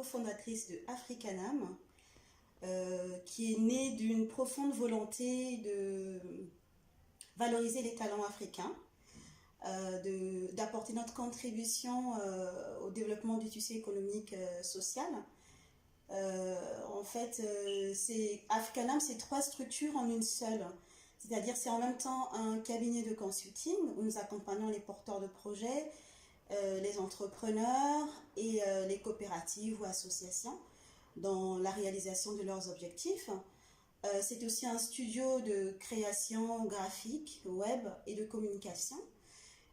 cofondatrice de Africanam, qui est née d'une profonde volonté de valoriser les talents africains, d'apporter notre contribution au développement du tissu économique social. En fait, Africanam, c'est 3 structures en une seule. C'est-à-dire c'est en même temps un cabinet de consulting où nous accompagnons les porteurs de projets, les entrepreneurs et les coopératives ou associations dans la réalisation de leurs objectifs. C'est aussi un studio de création graphique, web et de communication.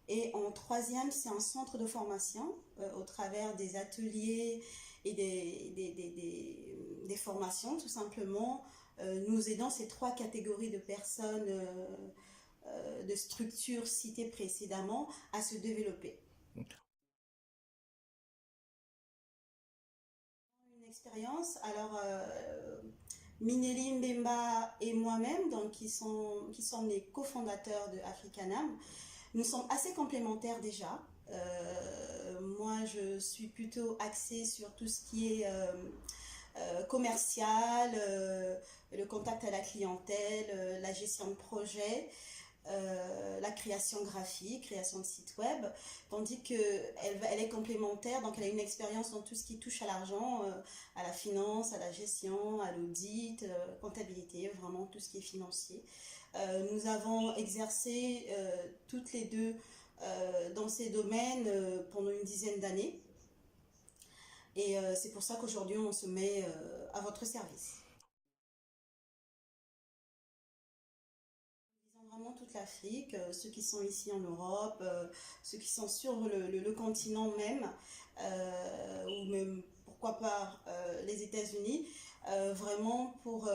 Et en 3e, c'est un centre de formation au travers des ateliers et des formations, tout simplement. Nous aidons ces 3 catégories de personnes, de structures citées précédemment, à se développer. Une expérience, alors Minelli Mbemba et moi-même, donc qui sommes les cofondateurs de Africanam, nous sommes assez complémentaires déjà. Moi, je suis plutôt axée sur tout ce qui est commercial, le contact à la clientèle, la gestion de projet, la création graphique, création de site web, tandis qu'elle est complémentaire, donc elle a une expérience dans tout ce qui touche à l'argent, à la finance, à la gestion, à l'audit, comptabilité, vraiment tout ce qui est financier. Nous avons exercé toutes les deux dans ces domaines pendant une dizaine d'années. Et c'est pour ça qu'aujourd'hui, on se met à votre service. Nous visons vraiment toute l'Afrique, ceux qui sont ici en Europe, ceux qui sont sur le continent même, ou même, pourquoi pas, les États-Unis, vraiment pour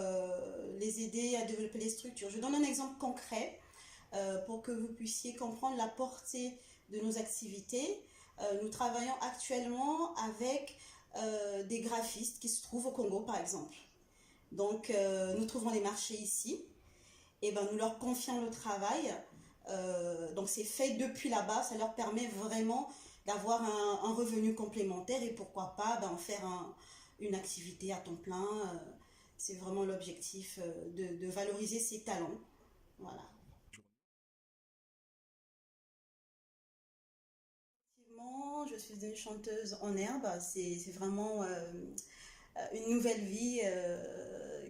les aider à développer les structures. Je donne un exemple concret pour que vous puissiez comprendre la portée de nos activités. Nous travaillons actuellement avec des graphistes qui se trouvent au Congo, par exemple. Donc, nous trouvons les marchés ici, et ben, nous leur confions le travail. Donc, c'est fait depuis là-bas, ça leur permet vraiment d'avoir un revenu complémentaire et pourquoi pas en faire une activité à temps plein. C'est vraiment l'objectif de valoriser ces talents. Voilà. Je suis une chanteuse en herbe, c'est vraiment une nouvelle vie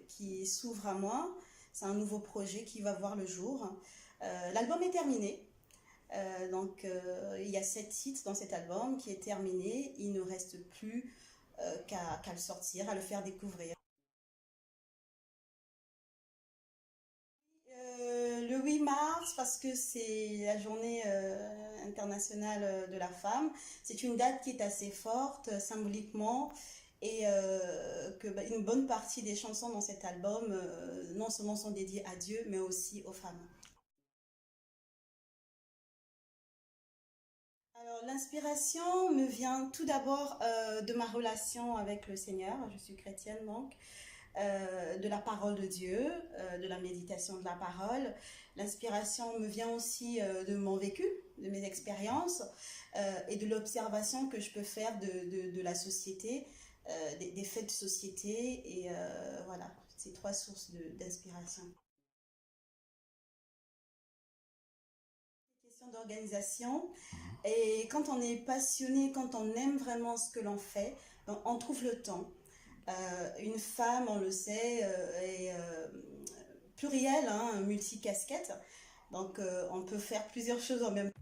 qui s'ouvre à moi. C'est un nouveau projet qui va voir le jour. L'album est terminé, donc il y a 7 titres dans cet album qui est terminé. Il ne reste plus qu'à le sortir, à le faire découvrir. Le 8 mars, parce que c'est la journée internationale de la femme, c'est une date qui est assez forte symboliquement et une bonne partie des chansons dans cet album non seulement sont dédiées à Dieu, mais aussi aux femmes. Alors l'inspiration me vient tout d'abord de ma relation avec le Seigneur, je suis chrétienne donc, de la parole de Dieu, de la méditation de la parole. L'inspiration me vient aussi de mon vécu, de mes expériences et de l'observation que je peux faire de la société, des faits de société et voilà, ces 3 sources d'inspiration. Question d'organisation et quand on est passionné, quand on aime vraiment ce que l'on fait, on trouve le temps. Une femme, on le sait, est plurielle, hein, multicasquette. Donc, on peut faire plusieurs choses en même temps.